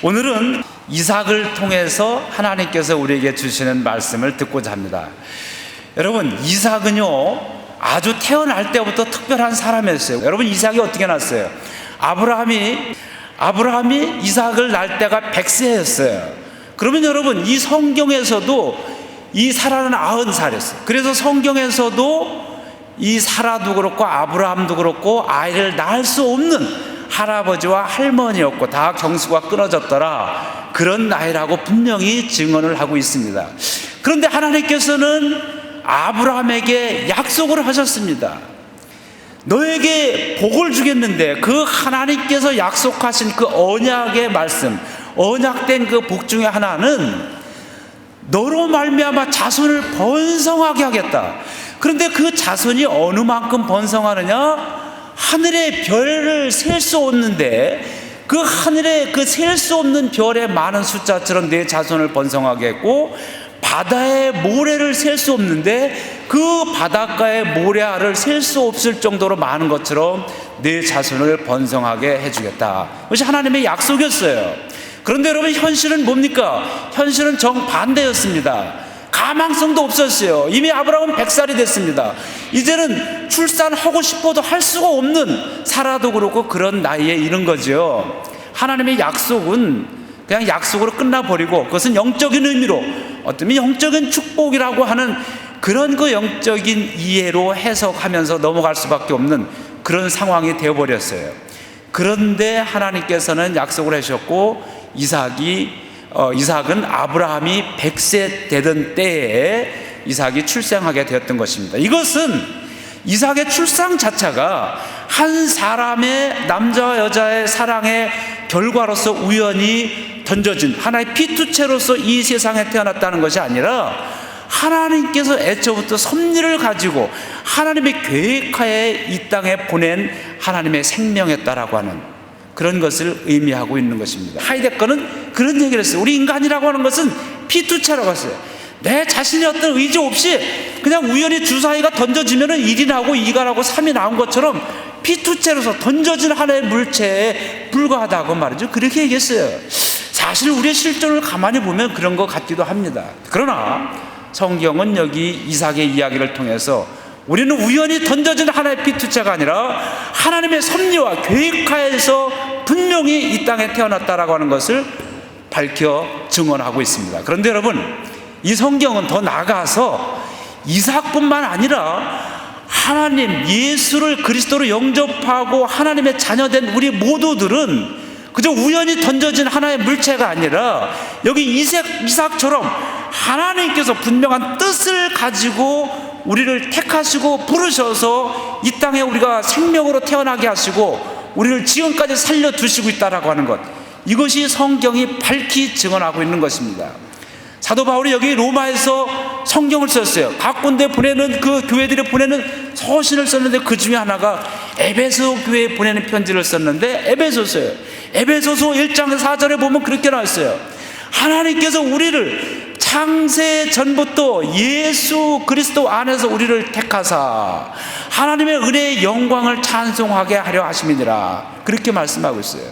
오늘은 이삭을 통해서 하나님께서 우리에게 주시는 말씀을 듣고자 합니다. 여러분, 이삭은요 아주 태어날 때부터 특별한 사람이었어요. 여러분, 이삭이 어떻게 났어요? 아브라함이 이삭을 낳을 때가 100세였어요. 그러면 여러분, 이 성경에서도 이 사라는 90살이었어요. 그래서 성경에서도 이 사라도 그렇고 아브라함도 그렇고 아이를 낳을 수 없는 할아버지와 할머니였고 다 경수가 끊어졌더라, 그런 나이라고 분명히 증언을 하고 있습니다. 그런데 하나님께서는 아브라함에게 약속을 하셨습니다. 너에게 복을 주겠는데, 그 하나님께서 약속하신 그 언약의 말씀, 언약된 그 복 중에 하나는 너로 말미암아 자손을 번성하게 하겠다. 그런데 그 자손이 어느 만큼 번성하느냐? 하늘의 별을 셀 수 없는데 그 하늘의 그 셀 수 없는 별의 많은 숫자처럼 내 자손을 번성하게 했고, 바다의 모래를 셀 수 없는데 그 바닷가의 모래알을 셀 수 없을 정도로 많은 것처럼 내 자손을 번성하게 해주겠다. 그것이 하나님의 약속이었어요. 그런데 여러분, 현실은 뭡니까? 현실은 정반대였습니다. 가망성도 없었어요. 이미 아브라함은 100살이 됐습니다. 이제는 출산하고 싶어도 할 수가 없는, 사라도 그렇고 그런 나이에 이른 거죠. 하나님의 약속은 그냥 약속으로 끝나버리고, 그것은 영적인 의미로, 어쩌면 영적인 축복이라고 하는 그런 그 영적인 이해로 해석하면서 넘어갈 수밖에 없는 그런 상황이 되어버렸어요. 그런데 하나님께서는 약속을 하셨고, 이삭은 아브라함이 100세 되던 때에 이삭이 출생하게 되었던 것입니다. 이것은 이삭의 출생 자체가 한 사람의, 남자와 여자의 사랑의 결과로서 우연히 던져진 하나의 피투체로서 이 세상에 태어났다는 것이 아니라, 하나님께서 애초부터 섭리를 가지고 하나님의 계획하에 이 땅에 보낸 하나님의 생명이었다라고 하는 그런 것을 의미하고 있는 것입니다. 하이데거는 그런 얘기를 했어요. 우리 인간이라고 하는 것은 피투체라고 했어요. 내 자신의 어떤 의지 없이 그냥 우연히 주사위가 던져지면 1이 나오고 2가 나오고 3이 나온 것처럼 피투체로서 던져진 하나의 물체에 불과하다고 말이죠. 그렇게 얘기했어요. 사실 우리의 실존을 가만히 보면 그런 것 같기도 합니다. 그러나 성경은 여기 이삭의 이야기를 통해서 우리는 우연히 던져진 하나의 피투체가 아니라 하나님의 섭리와 계획하에서 분명히 이 땅에 태어났다라고 하는 것을 밝혀 증언하고 있습니다. 그런데 여러분, 이 성경은 더 나아가서 이삭뿐만 아니라 하나님, 예수를 그리스도로 영접하고 하나님의 자녀된 우리 모두들은 그저 우연히 던져진 하나의 물체가 아니라, 여기 이삭처럼 하나님께서 분명한 뜻을 가지고 우리를 택하시고 부르셔서 이 땅에 우리가 생명으로 태어나게 하시고 우리를 지금까지 살려두시고 있다라고 하는 것, 이것이 성경이 밝히 증언하고 있는 것입니다. 사도 바울이 여기 로마에서 성경을 썼어요. 각 군데 보내는, 그 교회들이 보내는 서신을 썼는데, 그 중에 하나가 에베소 교회에 보내는 편지를 썼는데, 에베소서예요. 에베소서 1장 4절에 보면 그렇게 나왔어요. 하나님께서 우리를 창세 전부터 예수 그리스도 안에서 우리를 택하사 하나님의 은혜의 영광을 찬송하게 하려 하심이니라, 그렇게 말씀하고 있어요.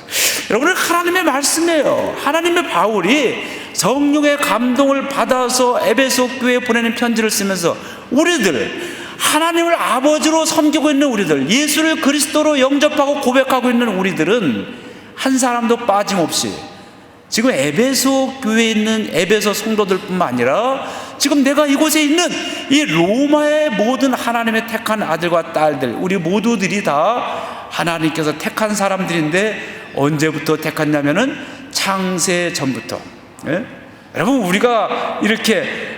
여러분, 하나님의 말씀이에요. 하나님의 바울이 성령의 감동을 받아서 에베소 교회에 보내는 편지를 쓰면서 우리들, 하나님을 아버지로 섬기고 있는 우리들, 예수를 그리스도로 영접하고 고백하고 있는 우리들은 한 사람도 빠짐없이 지금 에베소 교회에 있는 에베소 성도들뿐만 아니라 지금 내가 이곳에 있는 이 로마의 모든 하나님의 택한 아들과 딸들, 우리 모두들이 다 하나님께서 택한 사람들인데, 언제부터 택했냐면은 창세 전부터. 예? 여러분, 우리가 이렇게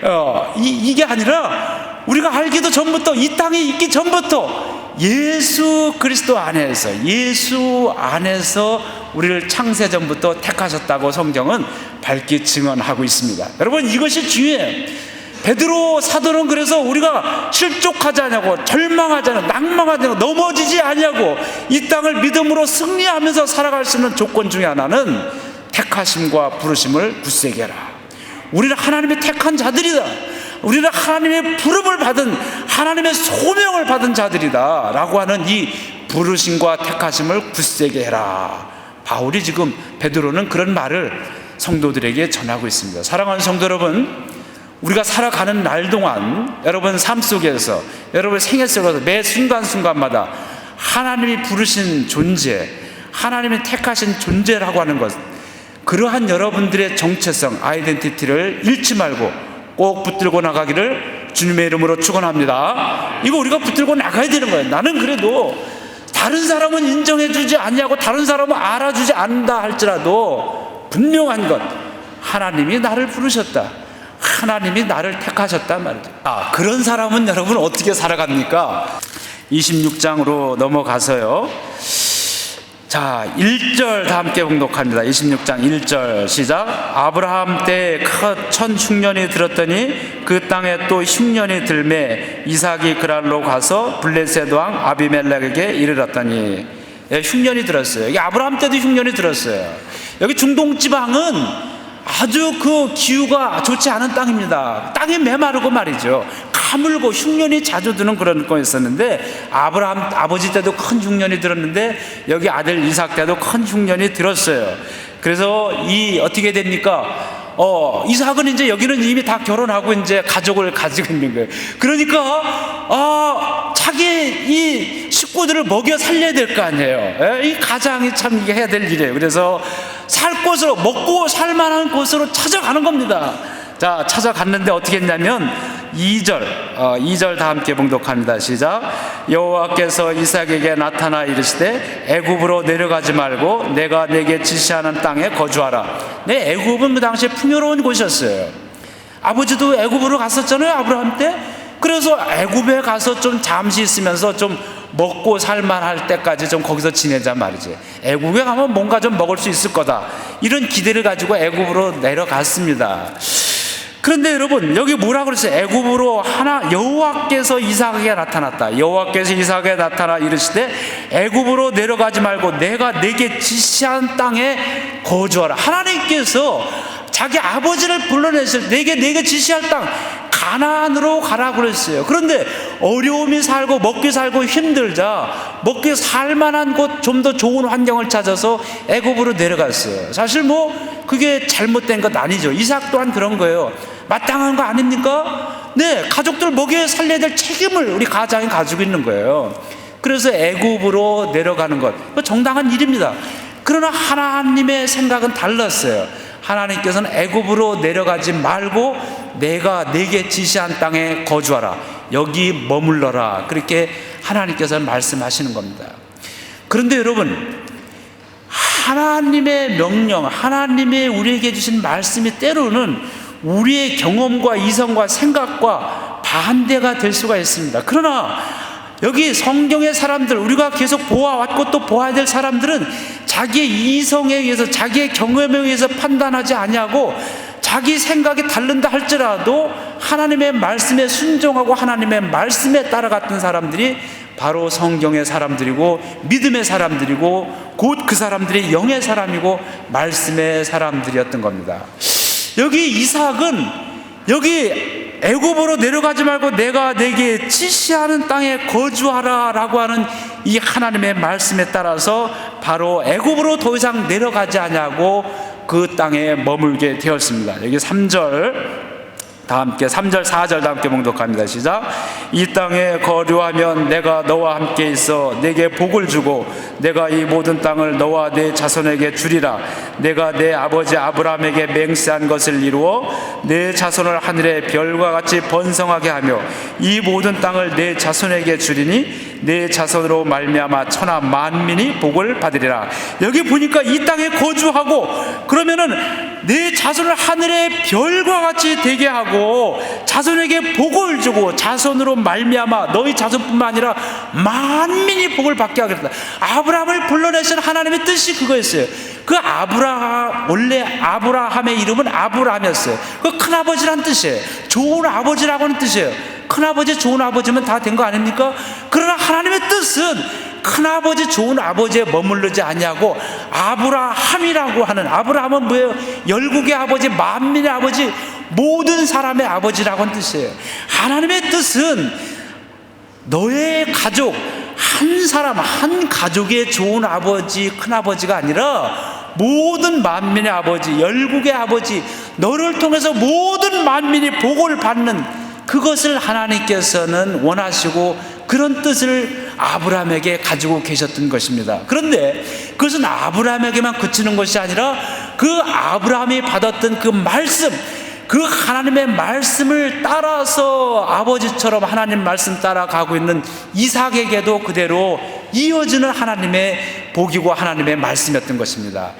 이게 아니라 우리가 알기도 전부터, 이 땅에 있기 전부터 예수 그리스도 안에서, 예수 안에서 우리를 창세 전부터 택하셨다고 성경은 밝히 증언하고 있습니다. 여러분, 이것이 중요해요. 베드로 사도는 그래서 우리가 실족하지 않냐고, 절망하지 않냐고, 낭망하지 않냐고, 넘어지지 않냐고, 이 땅을 믿음으로 승리하면서 살아갈 수 있는 조건 중에 하나는 택하심과 부르심을 굳세게 해라. 우리는 하나님의 택한 자들이다. 우리는 하나님의 부름을 받은, 하나님의 소명을 받은 자들이다 라고 하는 이 부르심과 택하심을 굳세게 해라. 바울이 지금 베드로는 그런 말을 성도들에게 전하고 있습니다. 사랑하는 성도 여러분, 우리가 살아가는 날 동안 여러분 삶 속에서, 여러분 생애 속에서 매 순간순간마다 하나님이 부르신 존재, 하나님이 택하신 존재라고 하는 것, 그러한 여러분들의 정체성, 아이덴티티를 잃지 말고 꼭 붙들고 나가기를 주님의 이름으로 축원합니다. 이거 우리가 붙들고 나가야 되는 거예요. 나는 그래도 다른 사람은 인정해주지 않냐고, 다른 사람은 알아주지 않는다 할지라도 분명한 것, 하나님이 나를 부르셨다, 하나님이 나를 택하셨단 말이죠. 그런 사람은 여러분 어떻게 살아갑니까? 26장으로 넘어가서요, 자 1절 다 함께 봉독합니다. 26장 1절 시작. 아브라함 때에 첫 흉년이 들었더니 그 땅에 또 흉년이 들매 이삭이 그랄로 가서 블레셋 왕 아비멜렉에게 이르렀더니, 흉년이 들었어요. 여기 아브라함 때도 흉년이 들었어요. 여기 중동 지방은 아주 그 기후가 좋지 않은 땅입니다. 땅이 메마르고 말이죠, 가물고 흉년이 자주 드는 그런 거였었는데, 아브라함 아버지 때도 큰 흉년이 들었는데 여기 아들 이삭 때도 큰 흉년이 들었어요. 그래서 어떻게 됩니까? 이삭은 이제 여기는 이미 다 결혼하고 이제 가족을 가지고 있는 거예요. 그러니까 자기 이 식구들을 먹여 살려야 될 거 아니에요. 이 가장이 참 이게 해야 될 일이에요. 그래서 살 곳으로, 먹고 살만한 곳으로 찾아가는 겁니다. 자, 찾아갔는데 어떻게 했냐면 2절 다 함께 봉독합니다. 시작. 여호와께서 이삭에게 나타나 이르시되 애굽으로 내려가지 말고 내가 내게 지시하는 땅에 거주하라. 네, 애굽은 그 당시에 풍요로운 곳이었어요. 아버지도 애굽으로 갔었잖아요, 아브라함 때. 그래서 애굽에 가서 좀 잠시 있으면서 좀 먹고 살만할 때까지 좀 거기서 지내자 말이지. 애굽에 가면 뭔가 좀 먹을 수 있을 거다, 이런 기대를 가지고 애굽으로 내려갔습니다. 그런데 여러분 여기 뭐라고 그랬어요? 애굽으로 여호와께서 이삭에게 나타났다. 여호와께서 이삭에게 나타나 이르시되 애굽으로 내려가지 말고 내가 내게 지시한 땅에 거주하라. 하나님께서 자기 아버지를 불러내실 내게 지시할 땅 가나안으로 가라고 그랬어요. 그런데 어려움이 살고 먹기 살고 힘들자 먹기 살만한 곳, 좀 더 좋은 환경을 찾아서 애굽으로 내려갔어요. 사실 뭐 그게 잘못된 것 아니죠. 이삭 또한 그런 거예요. 마땅한 거 아닙니까? 네, 가족들 먹여 살려야 될 책임을 우리 가장이 가지고 있는 거예요. 그래서 애굽으로 내려가는 것, 정당한 일입니다. 그러나 하나님의 생각은 달랐어요. 하나님께서는 애굽으로 내려가지 말고 내가 내게 지시한 땅에 거주하라, 여기 머물러라, 그렇게 하나님께서는 말씀하시는 겁니다. 그런데 여러분, 하나님의 명령, 하나님의 우리에게 주신 말씀이 때로는 우리의 경험과 이성과 생각과 반대가 될 수가 있습니다. 그러나 여기 성경의 사람들, 우리가 계속 보아왔고 또 보아야 될 사람들은 자기의 이성에 의해서, 자기의 경험에 의해서 판단하지 아니하고 자기 생각이 다른다 할지라도 하나님의 말씀에 순종하고 하나님의 말씀에 따라갔던 사람들이 바로 성경의 사람들이고 믿음의 사람들이고 곧 그 사람들이 영의 사람이고 말씀의 사람들이었던 겁니다. 여기 이삭은 여기 애굽으로 내려가지 말고 내가 내게 지시하는 땅에 거주하라 라고 하는 이 하나님의 말씀에 따라서 바로 애굽으로 더 이상 내려가지 않냐고 그 땅에 머물게 되었습니다. 여기 3절 다 함께, 3절 4절 다 함께 봉독합니다. 시작. 이 땅에 거류하면 내가 너와 함께 있어 내게 복을 주고 내가 이 모든 땅을 너와 내 자손에게 주리라. 내가 내 아버지 아브라함에게 맹세한 것을 이루어 내 자손을 하늘의 별과 같이 번성하게 하며 이 모든 땅을 내 자손에게 주리니 내 자손으로 말미암아 천하 만민이 복을 받으리라. 여기 보니까 이 땅에 거주하고 그러면은 내 자손을 하늘의 별과 같이 되게 하고 자손에게 복을 주고 자손으로 말미암아 너희 자손뿐만 아니라 만민이 복을 받게 하겠다. 아브라함을 불러내신 하나님의 뜻이 그거였어요. 그 아브라함, 원래 아브라함의 이름은 아브라함이었어요. 그 큰아버지란 뜻이에요. 좋은 아버지라고 하는 뜻이에요. 큰아버지, 좋은 아버지면 다 된 거 아닙니까? 그러나 하나님의 뜻은 큰아버지, 좋은 아버지에 머무르지 않냐고 아브라함이라고 하는, 아브라함은 뭐예요? 열국의 아버지, 만민의 아버지, 모든 사람의 아버지라고 하는 뜻이에요. 하나님의 뜻은 너의 가족, 한 사람, 한 가족의 좋은 아버지, 큰아버지가 아니라 모든 만민의 아버지, 열국의 아버지, 너를 통해서 모든 만민이 복을 받는 그것을 하나님께서는 원하시고 그런 뜻을 아브라함에게 가지고 계셨던 것입니다. 그런데 그것은 아브라함에게만 그치는 것이 아니라 그 아브라함이 받았던 그 말씀, 그 하나님의 말씀을 따라서 아버지처럼 하나님 말씀 따라가고 있는 이삭에게도 그대로 이어지는 하나님의 복이고 하나님의 말씀이었던 것입니다.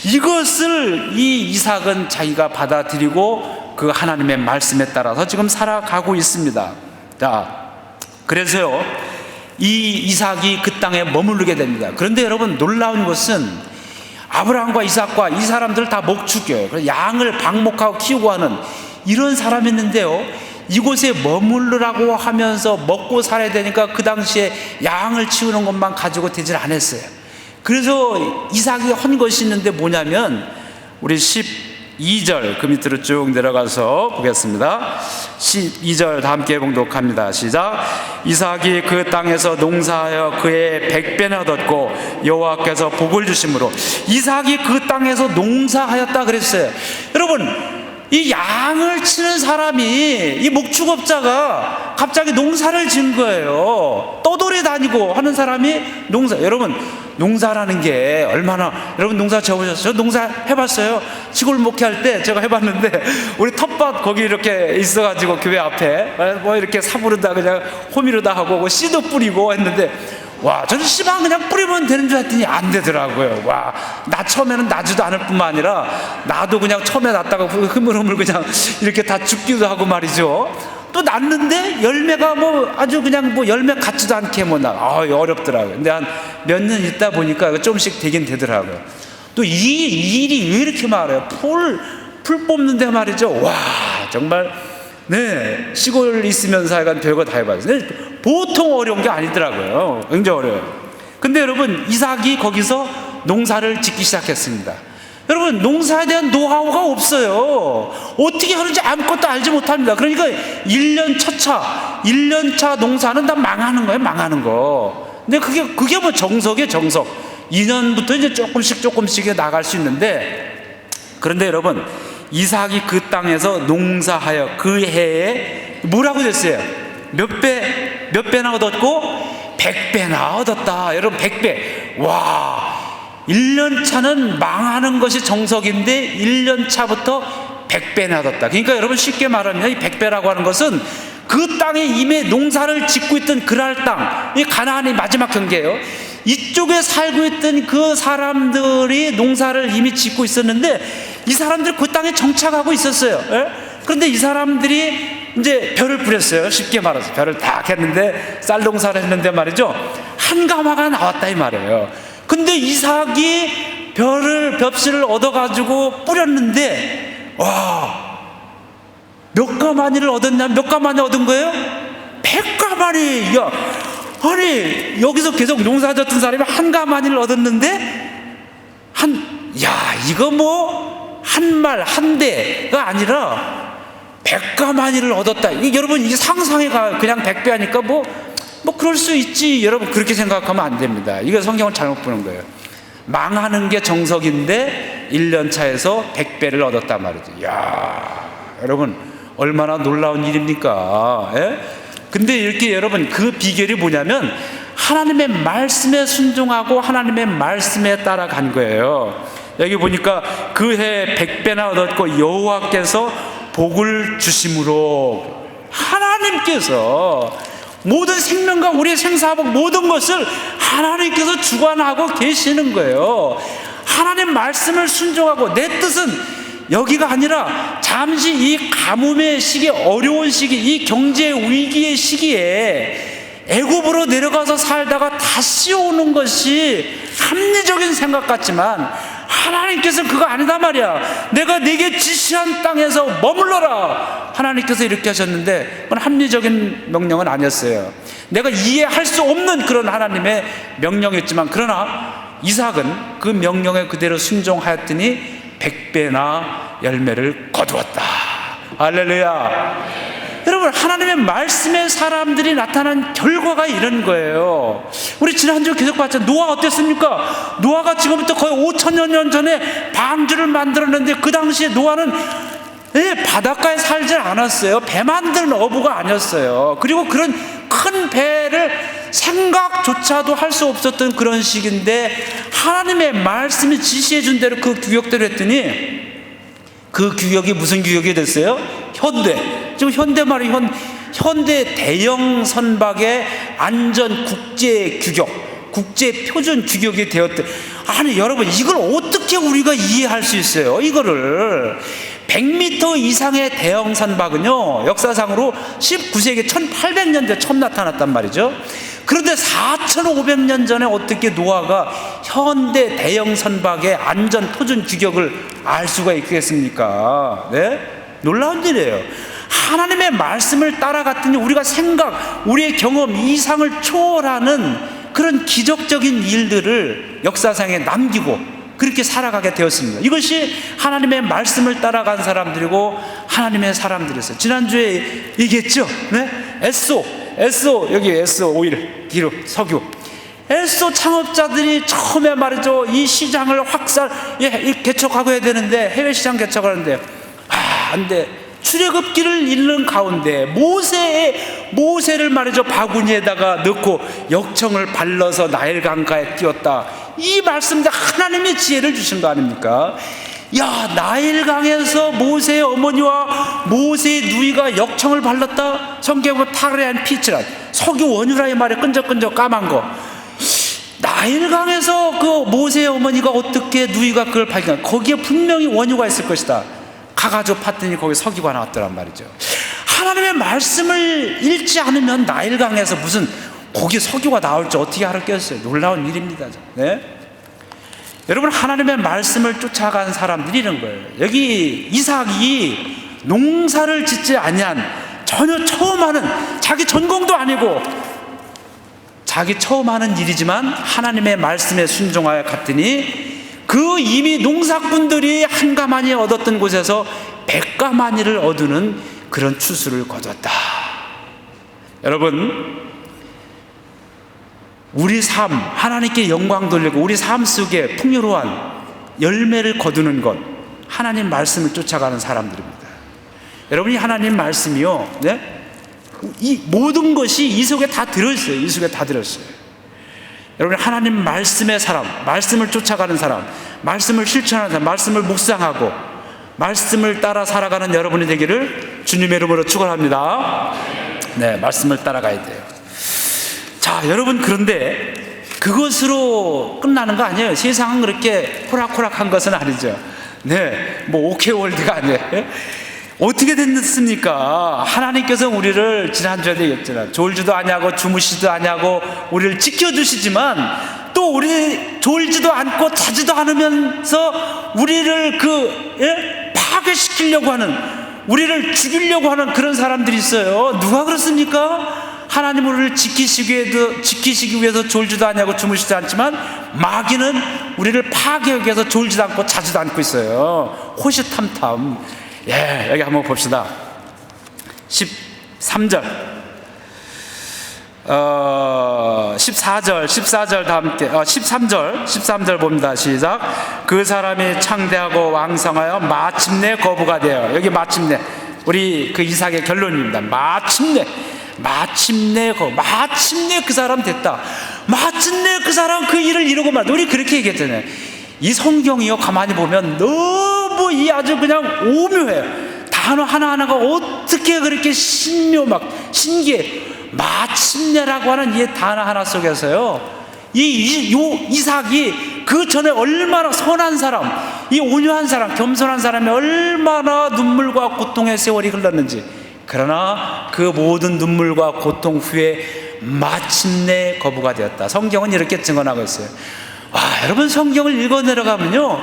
이것을 이 이삭은 자기가 받아들이고 그 하나님의 말씀에 따라서 지금 살아가고 있습니다. 자, 그래서요, 이 이삭이 그 땅에 머무르게 됩니다. 그런데 여러분, 놀라운 것은 아브라함과 이삭과 이 사람들 다 목축이에요. 그래서 양을 방목하고 키우고 하는 이런 사람이었는데요, 이곳에 머무르라고 하면서 먹고 살아야 되니까 그 당시에 양을 치우는 것만 가지고 되질 않았어요. 그래서 이삭이 한 것이 있는데 뭐냐면, 우리 12절 그 밑으로 쭉 내려가서 보겠습니다. 12절 다 함께 봉독합니다. 시작. 이삭이 그 땅에서 농사하여 그의 100배나 얻었고 여호와께서 복을 주심으로. 이삭이 그 땅에서 농사하였다 그랬어요. 여러분, 이 양을 치는 사람이, 이 목축업자가 갑자기 농사를 지은 거예요. 떠돌이 다니고 하는 사람이 농사. 여러분, 농사라는 게 얼마나, 여러분 농사 지어보셨어요? 농사 해봤어요? 시골 목회할 때 제가 해봤는데, 우리 텃밭 거기 이렇게 있어가지고 교회 앞에 뭐 이렇게 사부르다 그냥 호미로다 하고 씨도 뿌리고 했는데, 와, 저는 씨만 그냥 뿌리면 되는 줄 알았더니 안 되더라고요. 와, 나 처음에는 나지도 않을 뿐만 아니라 나도 그냥 처음에 났다가 흐물흐물 그냥 이렇게 다 죽기도 하고 말이죠. 또 났는데 열매가 뭐 아주 그냥 뭐 열매 같지도 않게 뭐 나. 어렵더라고요. 근데 한 몇 년 있다 보니까 조금씩 되긴 되더라고요. 또 이 일이 왜 이렇게 많아요? 풀 뽑는데 말이죠. 와, 정말 네, 시골 있으면서 하여간 별거 다 해봤어요. 보통 어려운 게 아니더라고요. 굉장히 어려워요. 근데 여러분, 이삭이 거기서 농사를 짓기 시작했습니다. 여러분, 농사에 대한 노하우가 없어요. 어떻게 하는지 아무것도 알지 못합니다. 그러니까 1년차 농사는 다 망하는 거예요. 망하는 거. 근데 그게 뭐 정석이에요. 정석. 2년부터 이제 조금씩 나갈 수 있는데, 그런데 여러분, 이삭이 그 땅에서 농사하여 그 해에 뭐라고 됐어요? 몇 배나 얻었고 100배나 얻었다. 여러분, 100배. 와, 1년 차는 망하는 것이 정석인데 1년 차부터 100배나 얻었다. 그러니까 여러분, 쉽게 말하면 이 100배라고 하는 것은 그 땅에 이미 농사를 짓고 있던 그랄 땅, 이 가나안이 마지막 경계예요. 이쪽에 살고 있던 그 사람들이 농사를 이미 짓고 있었는데, 이 사람들이 그 땅에 정착하고 있었어요. 그런데 이 사람들이 이제 벼를 뿌렸어요. 쉽게 말해서 벼를 딱 했는데, 쌀 농사를 했는데 말이죠, 한 가마가 나왔다 이 말이에요. 근데 이삭이 벼씨를 얻어가지고 뿌렸는데, 와, 몇 가마니를 얻었냐? 몇 가마니 얻은 거예요? 100가마니. 야, 아니, 여기서 계속 농사 졌던 사람이 한 가마니를 얻었는데, 이거 뭐 한 대가 아니라 100가마니를 얻었다. 여러분, 이게 상상해가 그냥 100배 하니까 뭐 그럴 수 있지. 여러분, 그렇게 생각하면 안 됩니다. 이거 성경을 잘못 보는 거예요. 망하는 게 정석인데 1년 차에서 100배를 얻었단 말이죠. 이야, 여러분, 얼마나 놀라운 일입니까? 예? 근데 이렇게 여러분, 그 비결이 뭐냐면 하나님의 말씀에 순종하고 하나님의 말씀에 따라간 거예요. 여기 보니까 그 해 100배나 얻었고 여호와께서 복을 주심으로. 하나님께서 모든 생명과 우리의 생사복 모든 것을 하나님께서 주관하고 계시는 거예요. 하나님 말씀을 순종하고, 내 뜻은 여기가 아니라 잠시 이 가뭄의 시기, 어려운 시기, 이 경제 위기의 시기에 애굽으로 내려가서 살다가 다시 오는 것이 합리적인 생각 같지만, 하나님께서는 그거 아니다 말이야. 내가 네게 지시한 땅에서 머물러라. 하나님께서 이렇게 하셨는데, 그건 합리적인 명령은 아니었어요. 내가 이해할 수 없는 그런 하나님의 명령이었지만, 그러나 이삭은 그 명령에 그대로 순종하였더니 100배나 열매를 거두었다. 할렐루야. 여러분, 하나님의 말씀의 사람들이 나타난 결과가 이런 거예요. 우리 지난주에 계속 봤잖아요. 노아 어땠습니까? 노아가 지금부터 거의 5천여 년 전에 방주를 만들었는데 그 당시에 노아는 바닷가에 살질 않았어요. 배 만드는 어부가 아니었어요. 그리고 그런 큰 배를 생각조차도 할 수 없었던 그런 시기인데 하나님의 말씀이 지시해 준 대로 그 규격대로 했더니 그 규격이 무슨 규격이 됐어요? 현대. 지금 현대말이 현대 대형 선박의 안전 국제 규격, 국제 표준 규격이 되었대. 아니 여러분, 이걸 어떻게 우리가 이해할 수 있어요? 이거를 100m 이상의 대형 선박은요, 역사상으로 19세기 1800년대에 처음 나타났단 말이죠. 그런데 4500년 전에 어떻게 노아가 현대 대형 선박의 안전 표준 규격을 알 수가 있겠습니까? 네? 놀라운 일이에요. 하나님의 말씀을 따라갔더니 우리가 생각, 우리의 경험, 이상을 초월하는 그런 기적적인 일들을 역사상에 남기고 그렇게 살아가게 되었습니다. 이것이 하나님의 말씀을 따라간 사람들이고 하나님의 사람들이었어요. 지난주에 얘기했죠? 네? 에소, 여기 에소 오일, 기름, 석유. 에소 창업자들이 처음에 말이죠, 이 시장을 개척하고 해야 되는데, 해외 시장 개척하는데 안 돼. 출애굽기를 읽는 가운데 모세를 말이죠, 바구니에다가 넣고 역청을 발라서 나일강가에 띄웠다. 이 말씀인데 하나님의 지혜를 주신 거 아닙니까? 야, 나일강에서 모세의 어머니와 모세의 누이가 역청을 발랐다. 성경은 타그레안 피치란 석유 원유라, 이 말에 끈적끈적 까만 거. 나일강에서 그 모세의 어머니가 어떻게 누이가 그걸 발견한, 거기에 분명히 원유가 있을 것이다. 가가지고 팠더니 거기 석유가 나왔더란 말이죠. 하나님의 말씀을 읽지 않으면 나일강에서 무슨 거기 석유가 나올지 어떻게 알았겠어요? 놀라운 일입니다. 네? 여러분, 하나님의 말씀을 쫓아간 사람들이 이런 거예요. 여기 이삭이 농사를 짓지 아니한, 전혀 처음 하는, 자기 전공도 아니고 자기 처음 하는 일이지만 하나님의 말씀에 순종하여 갔더니 그 이미 농사꾼들이 한가마니 얻었던 곳에서 백가마니를 얻는 그런 추수를 거뒀다. 여러분, 우리 삶, 하나님께 영광 돌리고 우리 삶 속에 풍요로운 열매를 거두는 것, 하나님 말씀을 쫓아가는 사람들입니다. 여러분이 하나님 말씀이요, 네? 이 모든 것이 이 속에 다 들어있어요. 이 속에 다 들어있어요. 여러분, 하나님 말씀의 사람, 말씀을 쫓아가는 사람, 말씀을 실천하는 사람, 말씀을 묵상하고 말씀을 따라 살아가는 여러분이 되기를 주님의 이름으로 축원합니다. 네, 말씀을 따라가야 돼요. 자, 여러분, 그런데 그것으로 끝나는 거 아니에요. 세상은 그렇게 호락호락한 것은 아니죠. 네, 뭐 오케이월드가 아니에요. 어떻게 됐습니까? 하나님께서 우리를 지난주에도 얘기했잖아요. 졸지도 아니하고 주무시지도 아니하고 우리를 지켜주시지만 또 우리 졸지도 않고 자지도 않으면서 우리를 파괴시키려고 하는, 우리를 죽이려고 하는 그런 사람들이 있어요. 누가 그렇습니까? 하나님 우리를 지키시기 위해서 졸지도 아니하고 주무시지도 않지만 마귀는 우리를 파괴하기 위해서 졸지도 않고 자지도 않고 있어요. 호시탐탐. 예, 여기 한번 봅시다. 13절, 14절 다 함께, 13절 봅니다. 시작. 그 사람이 창대하고 왕성하여 마침내 거부가 되어. 여기 마침내, 우리 그 이삭의 결론입니다. 마침내 그 사람 됐다. 마침내 그 사람 그 일을 이루고 말다. 우리 그렇게 얘기했잖아요. 이 성경이요, 가만히 보면 너무 이 아주 그냥 오묘해요. 단어 하나하나가 어떻게 그렇게 신기해. 마침내라고 하는 이 단어 하나 속에서요, 이삭이 그 전에 얼마나 선한 사람, 이 온유한 사람, 겸손한 사람이 얼마나 눈물과 고통의 세월이 흘렀는지. 그러나 그 모든 눈물과 고통 후에 마침내 거부가 되었다. 성경은 이렇게 증언하고 있어요. 여러분, 성경을 읽어 내려가면요,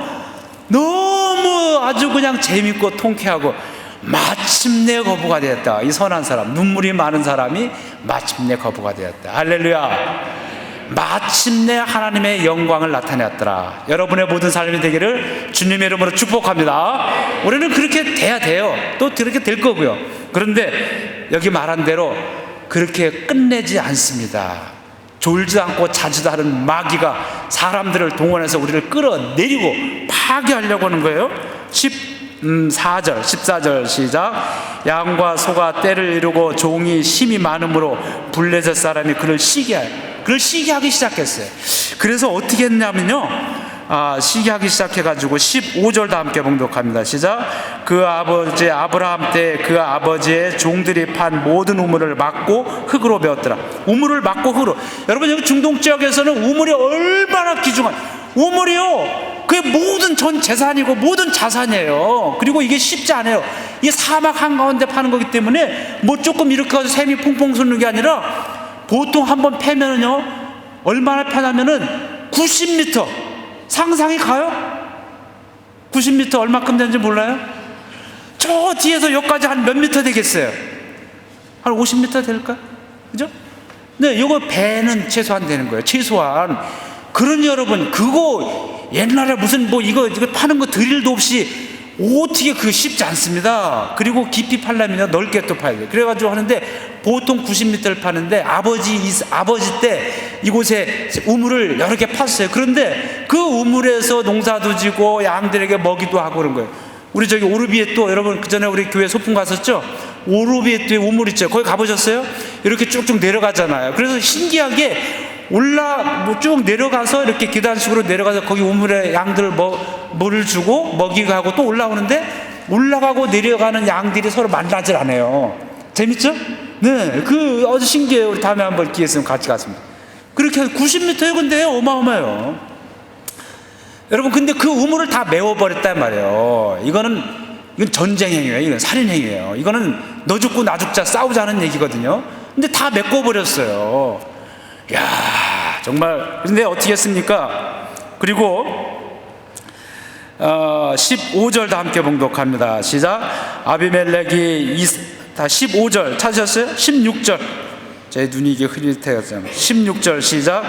너무 아주 그냥 재밌고 통쾌하고, 마침내 거부가 되었다. 이 선한 사람, 눈물이 많은 사람이 마침내 거부가 되었다. 할렐루야. 마침내 하나님의 영광을 나타내었더라. 여러분의 모든 삶이 되기를 주님의 이름으로 축복합니다. 우리는 그렇게 돼야 돼요. 또 그렇게 될 거고요. 그런데 여기 말한 대로 그렇게 끝내지 않습니다. 졸지도 않고 자지도 않은 마귀가 사람들을 동원해서 우리를 끌어내리고 파괴하려고 하는 거예요. 14절 시작. 양과 소가 떼를 이루고 종이 힘이 많으므로 블레셋 사람이 그를 시기하기 시작했어요. 그래서 어떻게 했냐면요, 시기하기 시작해가지고 15절도 함께 봉독합니다. 시작. 그 아버지 아브라함 때 그 아버지의 종들이 판 모든 우물을 막고 흙으로 메웠더라. 우물을 막고 흙으로. 여러분, 여기 중동 지역에서는 우물이 얼마나 귀중한, 우물이요, 그게 모든 전 재산이고 모든 자산이에요. 그리고 이게 쉽지 않아요. 이게 사막 한가운데 파는 거기 때문에 뭐 조금 이렇게 해서 샘이 퐁퐁 솟는 게 아니라 보통 한번 패면은요, 얼마나 파냐면은 90m, 상상이 가요? 90m 얼마큼 되는지 몰라요? 저 뒤에서 여기까지 한 몇 미터 되겠어요? 한 50m 될까? 그죠? 네, 요거 배는 최소한 되는 거예요. 최소한. 그러니 여러분, 그거 옛날에 무슨 뭐 이거 파는 거 드릴도 없이 어떻게 그거 쉽지 않습니다. 그리고 깊이 팔려면 넓게 또 파야 돼요. 그래가지고 하는데 보통 90m를 파는데 아버지 때 이곳에 우물을 여러 개 팠어요. 그런데 그 우물에서 농사도 지고 양들에게 먹이도 하고 그런 거예요. 우리 저기 오르비에 또, 여러분 그 전에 우리 교회 소풍 갔었죠? 오르비에 또 우물 있죠? 거기 가보셨어요? 이렇게 쭉쭉 내려가잖아요. 그래서 신기하게 쭉 내려가서 이렇게 계단식으로 내려가서 거기 우물에 양들 물을 주고 먹이고 하고 또 올라오는데, 올라가고 내려가는 양들이 서로 만나질 않아요. 재밌죠? 네, 그 아주 신기해요. 우리 다음에 한번 기회 있으면 같이 갔습니다. 그렇게 90m예요. 근데 어마어마해요. 여러분, 근데 그 우물을 다 메워버렸단 말이에요. 이건 전쟁행위예요. 이건 살인행위예요. 이거는 너 죽고 나 죽자 싸우자는 얘기거든요. 근데 다 메꿔버렸어요. 야, 정말. 근데 어떻게 했습니까? 그리고 15절도 함께 봉독합니다. 시작. 아비멜렉이 15절 찾으셨어요? 16절. 제 눈이 이게 흐릿해졌잖아요. 16절 시작.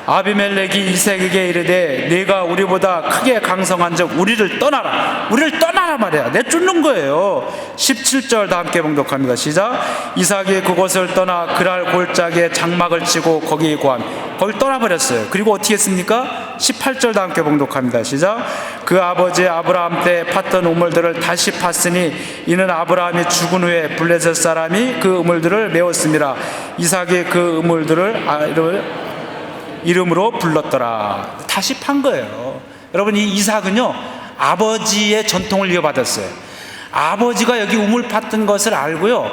아비멜렉이 이삭에게 이르되 네가 우리보다 크게 강성한 적 우리를 떠나라 말이야. 내쫓는 거예요. 17절 다 함께 봉독합니다. 시작. 이삭이 그곳을 떠나 그랄 골짜기에 장막을 치고 거기 거길 떠나버렸어요. 그리고 어떻게 했습니까? 18절 다 함께 봉독합니다. 시작. 그 아버지 아브라함 때 팠던 우물들을 다시 팠으니 이는 아브라함이 죽은 후에 블레셋 사람이 그 우물들을 메웠습니다. 이삭이 그 우물들을 이름으로 불렀더라. 다시 판 거예요. 여러분, 이 이삭은요, 아버지의 전통을 이어받았어요. 아버지가 여기 우물 팠던 것을 알고요,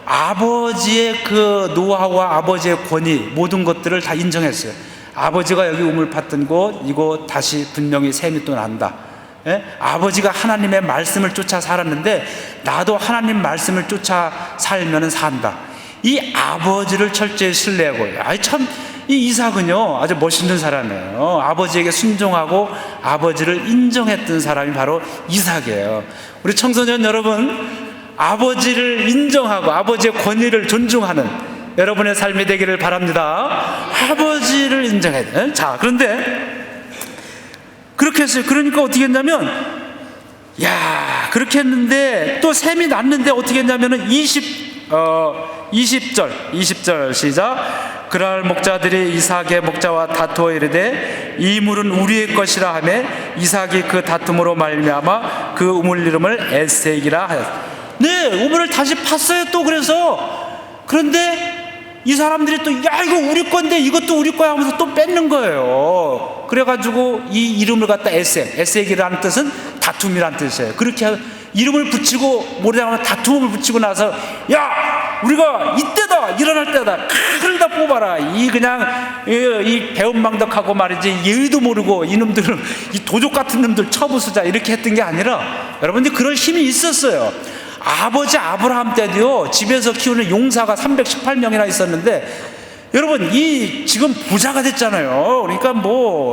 아버지의 그 노하우와 아버지의 권위, 모든 것들을 다 인정했어요. 아버지가 여기 우물 팠던 곳, 이곳 다시 분명히 샘이 또 난다. 예? 아버지가 하나님의 말씀을 쫓아 살았는데 나도 하나님 말씀을 쫓아 살면 산다. 이 아버지를 철저히 신뢰하고, 이 이삭은요, 아주 멋있는 사람이에요. 아버지에게 순종하고 아버지를 인정했던 사람이 바로 이삭이에요. 우리 청소년 여러분, 아버지를 인정하고 아버지의 권위를 존중하는 여러분의 삶이 되기를 바랍니다. 아버지를 인정해야 돼. 자, 그런데 그렇게 했어요. 그러니까 어떻게 했냐면, 그렇게 했는데 또 샘이 났는데 어떻게 했냐면은 20절 시작. 그날 목자들이 이삭의 목자와 다투어 이르되 이 물은 우리의 것이라 하며 이삭이 그 다툼으로 말미암아 그 우물 이름을 에색이라 하였다. 네, 우물을 다시 팠어요. 또 그런데 이 사람들이 또 이거 우리 건데 이것도 우리 거야 하면서 또 뺏는 거예요. 그래가지고 이 이름을 갖다 에색이라는 뜻은 다툼이라는 뜻이에요. 그렇게 이름을 붙이고 모르자마자 다툼을 붙이고 나서, 우리가 이때다, 일어날 때다, 칼을 다 뽑아라. 이 배은망덕하고 말이지, 예의도 모르고 이놈들을, 이 도적 같은 놈들 쳐부수자, 이렇게 했던 게 아니라, 여러분들 그럴 힘이 있었어요. 아버지 아브라함 때도요, 집에서 키우는 용사가 318명이나 있었는데, 여러분 지금 부자가 됐잖아요. 그러니까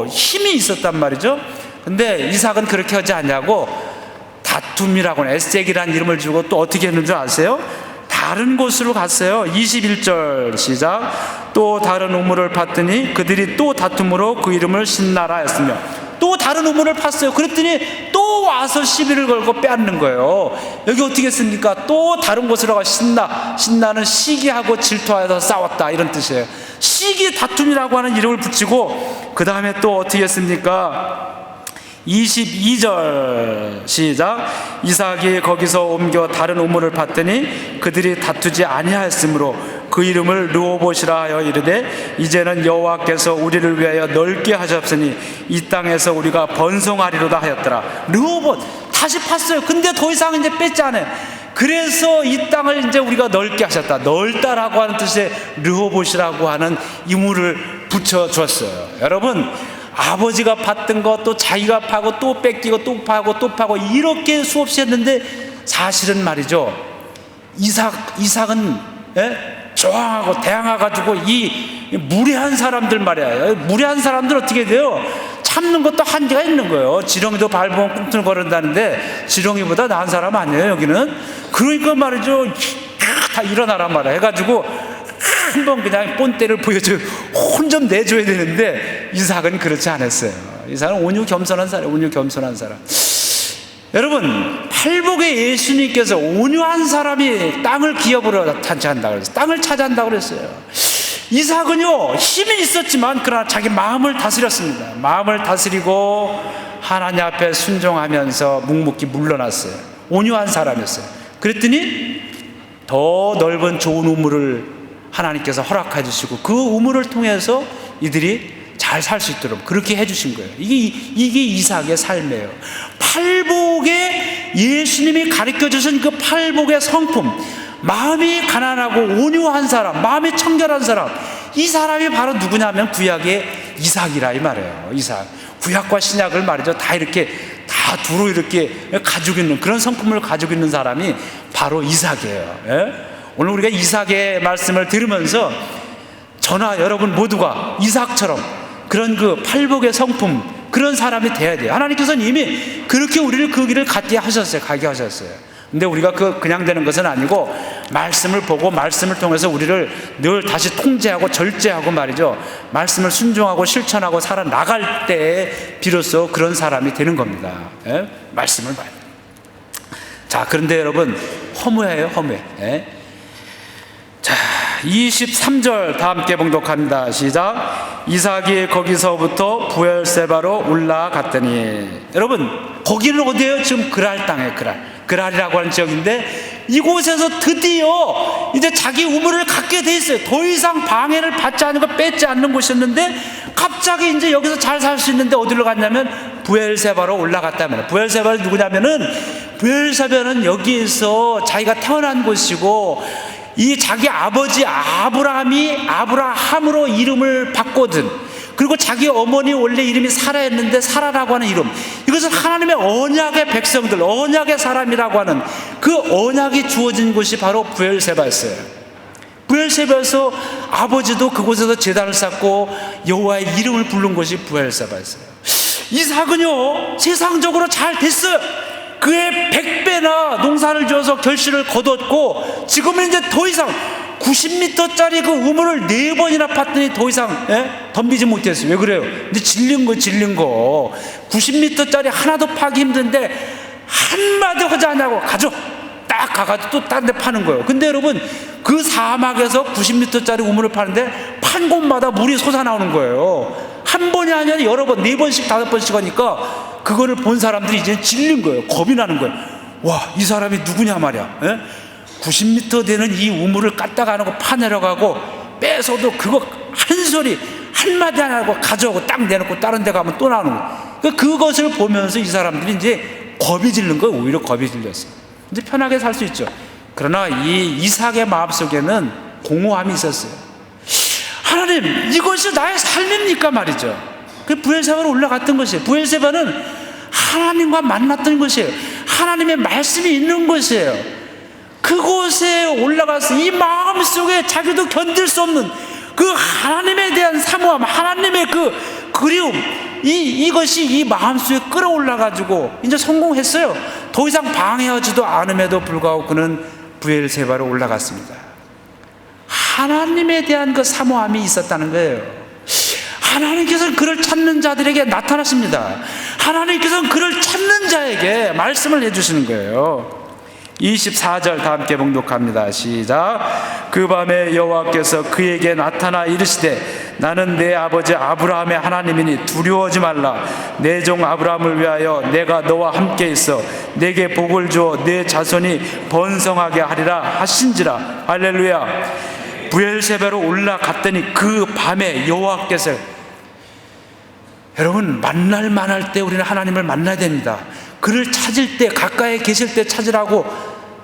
힘이 있었단 말이죠. 근데 이삭은 그렇게 하지 않냐고, 다툼이라고는 에색이라는 이름을 주고 또 어떻게 했는 줄 아세요? 다른 곳으로 갔어요. 21절 시작. 또 다른 우물을 팠더니 그들이 또 다툼으로 그 이름을 신나라 했으며, 또 다른 우물을 팠어요. 그랬더니 또 와서 시비를 걸고 빼앗는 거예요. 여기 어떻게 했습니까? 또 다른 곳으로 가 신나는 시기하고 질투하여서 싸웠다, 이런 뜻이에요. 시기 다툼이라고 하는 이름을 붙이고, 그 다음에 또 어떻게 했습니까? 22절 시작. 이삭이 거기서 옮겨 다른 우물을 팠더니 그들이 다투지 아니하였으므로 그 이름을 르호봇이라 하여 이르되 이제는 여호와께서 우리를 위하여 넓게 하셨으니 이 땅에서 우리가 번성하리로다 하였더라. 르호봇 다시 팠어요. 근데 더 이상 이제 뺏지 않아요. 그래서 이 땅을 이제 우리가 넓게 하셨다. 넓다라고 하는 뜻의 르호봇이라고 하는 이물을 붙여줬어요. 여러분, 아버지가 팠던 것 또 자기가 파고 또 뺏기고 또 파고 또 파고 이렇게 수없이 했는데, 사실은 말이죠, 이삭은 저항하고 대항해가지고 이 무례한 사람들 말이야. 무례한 사람들 어떻게 돼요? 참는 것도 한계가 있는 거예요. 지렁이도 밟으면 꿈틀거린다는데 지렁이보다 나은 사람 아니에요, 여기는. 그러니까 말이죠, 다 일어나란 말이야 해가지고 한번 그냥 본때를 보여줘요. 혼 좀 내줘야 되는데 이삭은 그렇지 않았어요. 이삭은 온유 겸손한 사람, 온유 겸손한 사람. 여러분, 팔복의 예수님께서 온유한 사람이 땅을 기업으로 차지한다고 그랬어요. 땅을 차지한다고 그랬어요. 이삭은요, 힘이 있었지만 그러나 자기 마음을 다스렸습니다. 마음을 다스리고 하나님 앞에 순종하면서 묵묵히 물러났어요. 온유한 사람이었어요. 그랬더니 더 넓은 좋은 우물을 하나님께서 허락해 주시고 그 우물을 통해서 이들이 잘 살 수 있도록 그렇게 해 주신 거예요. 이게 이삭의 삶이에요. 팔복의 예수님이 가르쳐 주신 그 팔복의 성품, 마음이 가난하고 온유한 사람, 마음이 청결한 사람, 이 사람이 바로 누구냐면 구약의 이삭이라 이 말이에요. 이삭. 구약과 신약을 말이죠, 다 이렇게 다 두루 이렇게 가지고 있는 그런 성품을 가지고 있는 사람이 바로 이삭이에요. 예? 오늘 우리가 이삭의 말씀을 들으면서 저나 여러분 모두가 이삭처럼 그런 그 팔복의 성품, 그런 사람이 돼야 돼요. 하나님께서는 이미 그렇게 우리를 그 길을 가게 하셨어요. 근데 우리가 그냥 되는 것은 아니고 말씀을 보고 말씀을 통해서 우리를 늘 다시 통제하고 절제하고 말이죠, 말씀을 순종하고 실천하고 살아나갈 때에 비로소 그런 사람이 되는 겁니다. 예? 말씀을 봐야 돼요. 자, 그런데 여러분, 허무해요, 허무해. 예? 자, 23절 다 함께 봉독합니다. 시작. 이삭이 거기서부터 부엘세바로 올라갔더니, 여러분, 거기는 어디예요? 지금 그랄 땅이에요. 그랄이라고 하는 지역인데, 이곳에서 드디어 이제 자기 우물을 갖게 돼 있어요. 더 이상 방해를 받지 않고 뺏지 않는 곳이었는데 갑자기 이제 여기서 잘 살 수 있는데 어디로 갔냐면 부엘세바로 올라갔다면, 부엘세바는 누구냐면은, 부엘세바는 여기에서 자기가 태어난 곳이고 이 자기 아버지 아브라함으로 이름을 바꿨든, 그리고 자기 어머니 원래 이름이 사라였는데 사라라고 하는 이름, 이것은 하나님의 언약의 백성들, 언약의 사람이라고 하는 그 언약이 주어진 곳이 바로 부엘세바였어요. 부엘세바에서 아버지도 그곳에서 제단을 쌓고 여호와의 이름을 부른 곳이 부엘세바였어요. 이삭은요, 세상적으로 잘 됐어요. 그의 100배나 농사를 지어서 결실을 거뒀고, 지금은 이제 더 이상 90m짜리 그 우물을 4번이나 팠더니 더 이상 덤비지 못했어요. 왜 그래요? 근데 질린 거 90m짜리 하나도 파기 힘든데 한마디 하지 않냐고 가져, 딱 가가지고 또 딴 데 파는 거예요. 근데 여러분, 그 사막에서 90m짜리 우물을 파는데 판 곳마다 물이 솟아나오는 거예요. 한 번이 아니라 여러 번, 4번씩 5번씩 하니까 그거를 본 사람들이 이제 질린 거예요. 겁이 나는 거예요. 와, 이 사람이 누구냐 말이야. 90m 되는 이 우물을 깠다가 안 하고 파내려가고 뺏어도 그거 한 소리 한마디 안 하고 가져오고 딱 내놓고 다른 데 가면 또 나오는 거예요. 그것을 보면서 이 사람들이 이제 겁이 질린 거예요. 오히려 겁이 질렸어요. 이제 편하게 살 수 있죠. 그러나 이 이삭의 마음속에는 공허함이 있었어요. 하나님, 이것이 나의 삶입니까 말이죠. 그 부엘세바로 올라갔던 것이에요. 부엘세바는 하나님과 만났던 것이에요. 하나님의 말씀이 있는 곳이에요. 그곳에 올라가서 이 마음속에 자기도 견딜 수 없는 그 하나님에 대한 사모함, 하나님의 그 그리움, 이것이 이 마음속에 끌어올라가지고 이제 성공했어요. 더 이상 방해하지도 않음에도 불구하고 그는 부엘세바로 올라갔습니다. 하나님에 대한 그 사모함이 있었다는 거예요. 하나님께서는 그를 찾는 자들에게 나타나십니다. 하나님께서는 그를 찾는 자에게 말씀을 해주시는 거예요. 24절 다 함께 봉독합니다. 시작. 그 밤에 여호와께서 그에게 나타나 이르시되 나는 내 아버지 아브라함의 하나님이니 두려워하지 말라. 내 종 아브라함을 위하여 내가 너와 함께 있어 내게 복을 주어 내 자손이 번성하게 하리라 하신지라. 할렐루야. 브엘세바로 올라갔더니 그 밤에 여호와께서, 여러분, 만날 만할 때 우리는 하나님을 만나야 됩니다. 그를 찾을 때, 가까이 계실 때 찾으라고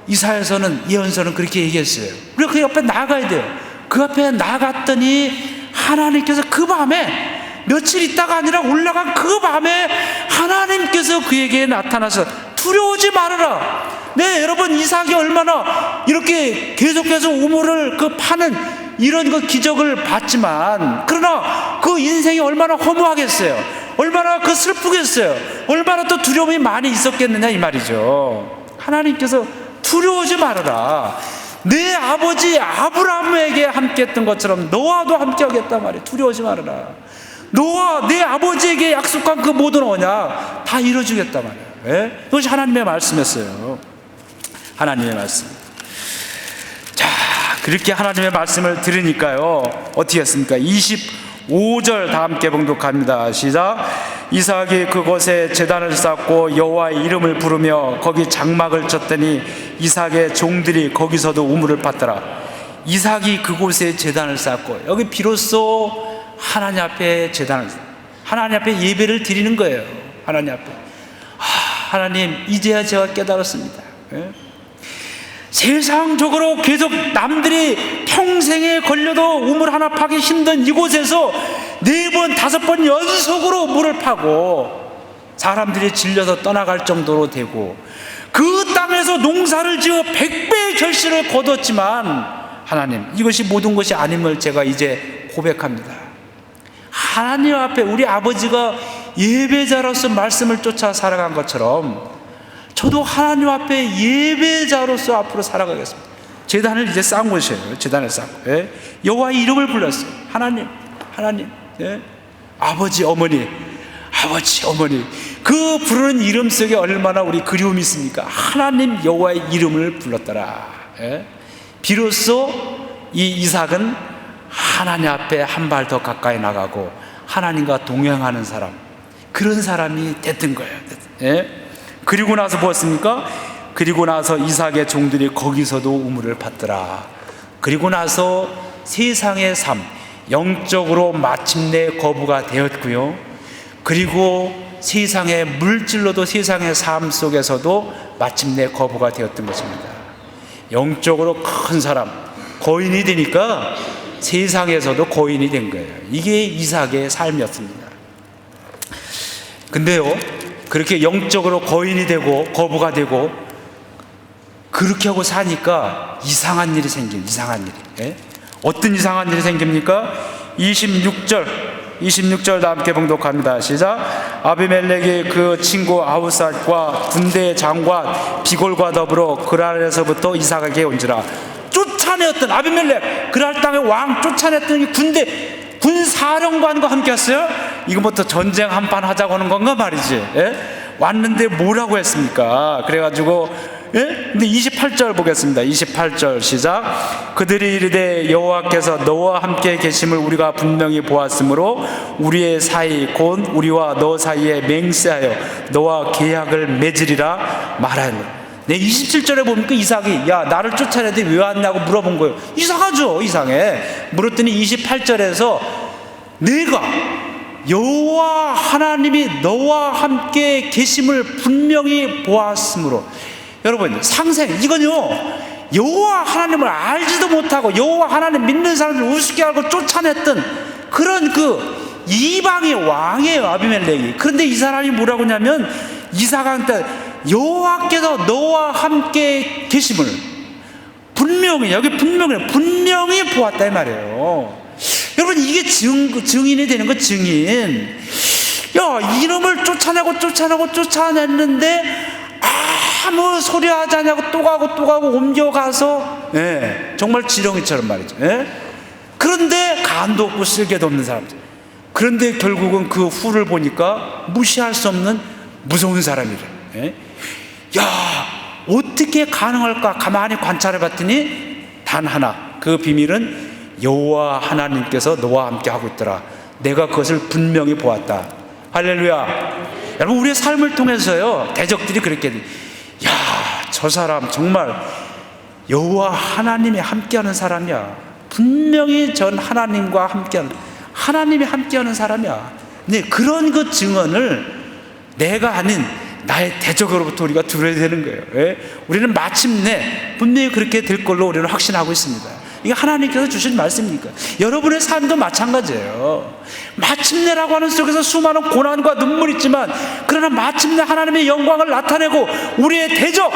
이사야서는, 예언서는 그렇게 얘기했어요. 우리가 그 옆에 나가야 돼요. 그 앞에 나갔더니 하나님께서 그 밤에, 며칠 있다가 아니라 올라간 그 밤에 하나님께서 그에게 나타나서 두려워하지 말아라. 네, 여러분, 이삭이 얼마나 이렇게 계속해서 우물을 파는 이런 기적을 봤지만, 그러나 그 인생이 얼마나 허무하겠어요. 얼마나 슬프겠어요. 얼마나 또 두려움이 많이 있었겠느냐 이 말이죠. 하나님께서 두려워하지 말아라. 내 아버지 아브라함에게 함께 했던 것처럼 너와도 함께 하겠단 말이에요. 두려워하지 말아라. 너와 내 아버지에게 약속한 그 모든 언약 다 이루어주겠단 말이에요. 네? 이것이 하나님의 말씀이었어요. 하나님의 말씀. 자, 그렇게 하나님의 말씀을 들으니까요, 어떻게 했습니까? 25절 다 함께 봉독합니다. 시작. 이삭이 그곳에 제단을 쌓고 여호와의 이름을 부르며 거기 장막을 쳤더니 이삭의 종들이 거기서도 우물을 팠더라. 이삭이 그곳에 제단을 쌓고, 여기 비로소 하나님 앞에 제단을, 하나님 앞에 예배를 드리는 거예요. 하나님 앞에. 하나님, 이제야 제가 깨달았습니다. 세상적으로 계속 남들이 평생에 걸려도 우물 하나 파기 힘든 이곳에서 4번, 5번 연속으로 물을 파고 사람들이 질려서 떠나갈 정도로 되고, 그 땅에서 농사를 지어 100배의 결실을 거뒀지만, 하나님, 이것이 모든 것이 아님을 제가 이제 고백합니다. 하나님 앞에 우리 아버지가 예배자로서 말씀을 쫓아 살아간 것처럼 저도 하나님 앞에 예배자로서 앞으로 살아가겠습니다. 제단을 이제 쌓은 곳이에요. 제단을 쌓고, 예? 여호와의 이름을 불렀어요. 하나님, 하나님, 예? 아버지, 어머니, 아버지, 어머니. 그 부르는 이름 속에 얼마나 우리 그리움이 있습니까? 하나님 여호와의 이름을 불렀더라. 예? 비로소 이 이삭은 하나님 앞에 한 발 더 가까이 나가고 하나님과 동행하는 사람, 그런 사람이 됐던 거예요. 예? 그리고 나서 무엇입니까? 그리고 나서 이삭의 종들이 거기서도 우물을 팠더라. 그리고 나서 세상의 삶, 영적으로 마침내 거부가 되었고요. 그리고 세상의 물질로도 세상의 삶 속에서도 마침내 거부가 되었던 것입니다. 영적으로 큰 사람, 거인이 되니까 세상에서도 거인이 된 거예요. 이게 이삭의 삶이었습니다. 근데요, 그렇게 영적으로 거인이 되고 거부가 되고 그렇게 하고 사니까 이상한 일이 생겨요. 이상한 일이. 예? 어떤 이상한 일이 생깁니까? 26절 다 함께 봉독합니다. 시작. 아비멜렉이 그 친구 아우삿과 군대 장관 비골과 더불어 그랄에서부터 이삭에게 온지라. 쫓아내었던 아비멜렉, 그랄 땅의 왕 쫓아냈던 이 군사령관과 함께 했어요. 이거부터 전쟁 한판 하자고 하는 건가 말이지. 예? 왔는데 뭐라고 했습니까? 그래가지고, 예? 근데 28절 보겠습니다. 28절 시작. 그들이 이르되 여호와께서 너와 함께 계심을 우리가 분명히 보았으므로 우리의 사이 곧 우리와 너 사이에 맹세하여 너와 계약을 맺으리라 말하였노라. 네, 27절에 보니까 이삭이, 야, 나를 쫓아내더니 왜 왔냐고 물어본 거예요. 이상하죠, 이상해. 물었더니 28절에서 내가 여호와 하나님이 너와 함께 계심을 분명히 보았으므로. 여러분, 상생, 이건요, 여호와 하나님을 알지도 못하고 여호와 하나님 믿는 사람들 우습게 알고 쫓아냈던 그런 그 이방의 왕이에요, 아비멜렉이. 그런데 이 사람이 뭐라고 하냐면, 이삭한테 여호와께서 너와 함께 계심을 분명히, 여기 분명히 보았다 이 말이에요. 여러분, 이게 증인이 되는 거, 증인. 야, 이놈을 쫓아냈는데 아무 소리 하지 않냐고 또 가고 옮겨가서, 예, 정말 지렁이처럼 말이죠. 예? 그런데 간도 없고 쓸개도 없는 사람들. 그런데 결국은 그 후를 보니까 무시할 수 없는 무서운 사람이래. 예? 야, 어떻게 가능할까? 가만히 관찰해 봤더니 단 하나, 그 비밀은 여호와 하나님께서 너와 함께 하고 있더라. 내가 그것을 분명히 보았다. 할렐루야. 여러분, 우리의 삶을 통해서요, 대적들이 그렇게, 야, 저 사람 정말 여호와 하나님이 함께하는 사람이야. 분명히 전 하나님과 함께하는, 하나님이 함께하는 사람이야. 네, 그런 그 증언을 내가 아닌 나의 대적으로부터 우리가 들어야 되는 거예요. 예? 우리는 마침내 분명히 그렇게 될 걸로 우리는 확신하고 있습니다. 이게 하나님께서 주신 말씀이니까. 여러분의 삶도 마찬가지예요. 마침내라고 하는 속에서 수많은 고난과 눈물이 있지만, 그러나 마침내 하나님의 영광을 나타내고 우리의 대적,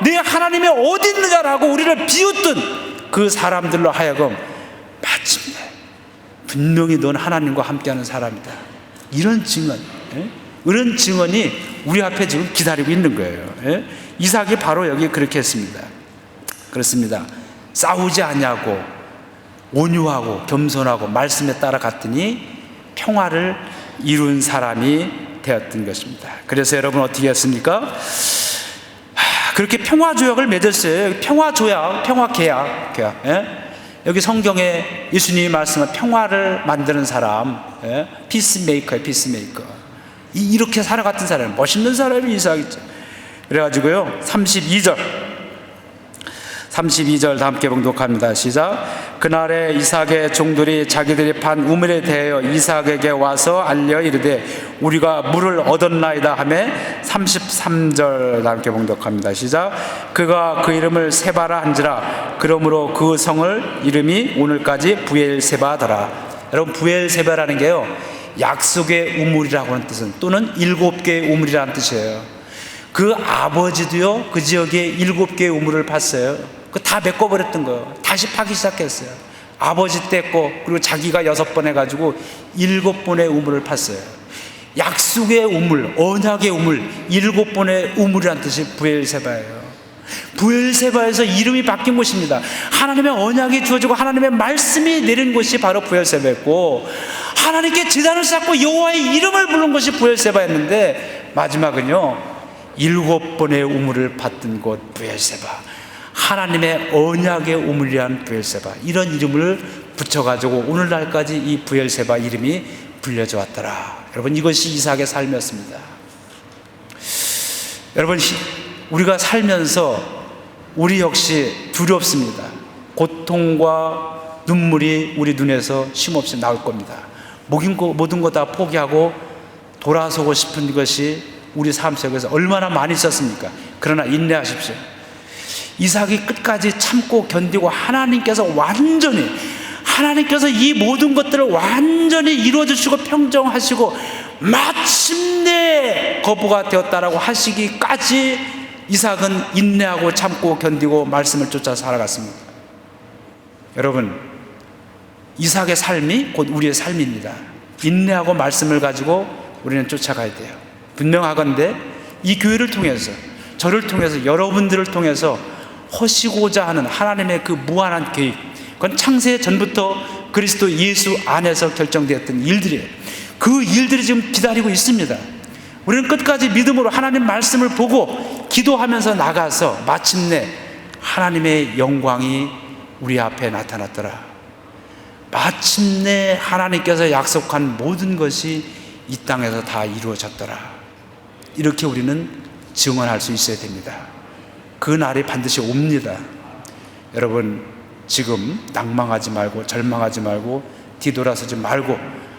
내 하나님이 어디 있느냐라고 우리를 비웃던 그 사람들로 하여금 마침내 분명히 넌 하나님과 함께하는 사람이다, 이런 증언, 이런 증언이 우리 앞에 지금 기다리고 있는 거예요. 이삭이 바로 여기 그렇게 했습니다. 그렇습니다. 싸우지 않냐고, 온유하고 겸손하고 말씀에 따라갔더니 평화를 이룬 사람이 되었던 것입니다. 그래서 여러분 어떻게 했습니까? 그렇게 평화조약을 맺었어요. 평화조약, 평화계약. 여기 성경에 예수님이 말씀한 평화를 만드는 사람, 피스메이커예요. 피스메이커. 이렇게 살아갔던 사람, 멋있는 사람이 이삭이죠. 그래가지고요, 32절 다 함께 봉독합니다. 시작. 그날에 이삭의 종들이 자기들이 판 우물에 대하여 이삭에게 와서 알려 이르되 우리가 물을 얻었나이다 하매, 33절 다 함께 봉독합니다. 시작. 그가 그 이름을 세바라 한지라. 그러므로 그 성을 이름이 오늘까지 부엘세바더라. 여러분, 부엘세바라는 게요, 약속의 우물이라고 하는 뜻은, 또는 7개의 우물이라는 뜻이에요. 그 아버지도요, 그 지역에 7개의 우물을 팠어요. 그 다 메꿔버렸던 거예요. 다시 파기 시작했어요. 아버지 때 거, 그리고 자기가 6번 해가지고 7번의 우물을 팠어요. 약속의 우물, 언약의 우물, 7번의 우물이라는 뜻이 부엘세바예요. 부엘세바에서 이름이 바뀐 곳입니다. 하나님의 언약이 주어지고 하나님의 말씀이 내린 곳이 바로 부엘세바였고, 하나님께 제단을 쌓고 여호와의 이름을 부른 것이 부엘세바였는데, 마지막은요, 7번의 우물을 팠던 곳 부엘세바, 하나님의 언약의 우물이란 부엘세바, 이런 이름을 붙여가지고 오늘날까지 이 부엘세바 이름이 불려져 왔더라. 여러분, 이것이 이삭의 삶이었습니다. 여러분, 우리가 살면서 우리 역시 두렵습니다. 고통과 눈물이 우리 눈에서 쉼없이 나올 겁니다. 모든 거 다 포기하고 돌아서고 싶은 것이 우리 삶 속에서 얼마나 많이 있었습니까? 그러나 인내하십시오. 이삭이 끝까지 참고 견디고 하나님께서 이 모든 것들을 완전히 이루어주시고 평정하시고 마침내 거부가 되었다라고 하시기까지 이삭은 인내하고 참고 견디고 말씀을 쫓아 살아갔습니다. 여러분, 이삭의 삶이 곧 우리의 삶입니다. 인내하고 말씀을 가지고 우리는 쫓아가야 돼요. 분명하건대 이 교회를 통해서, 저를 통해서, 여러분들을 통해서 하시고자 하는 하나님의 그 무한한 계획, 그건 창세 전부터 그리스도 예수 안에서 결정되었던 일들이에요. 그 일들이 지금 기다리고 있습니다. 우리는 끝까지 믿음으로 하나님 말씀을 보고 기도하면서 나가서 마침내 하나님의 영광이 우리 앞에 나타났더라. 마침내 하나님께서 약속한 모든 것이 이 땅에서 다 이루어졌더라. 이렇게 우리는 증언할 수 있어야 됩니다. 그 날이 반드시 옵니다. 여러분, 지금 낭망하지 말고 절망하지 말고 뒤돌아서지 말고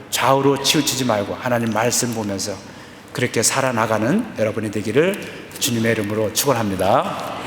좌우로 치우치지 말고 하나님 말씀 보면서 그렇게 살아나가는 여러분이 되기를 주님의 이름으로 축원합니다.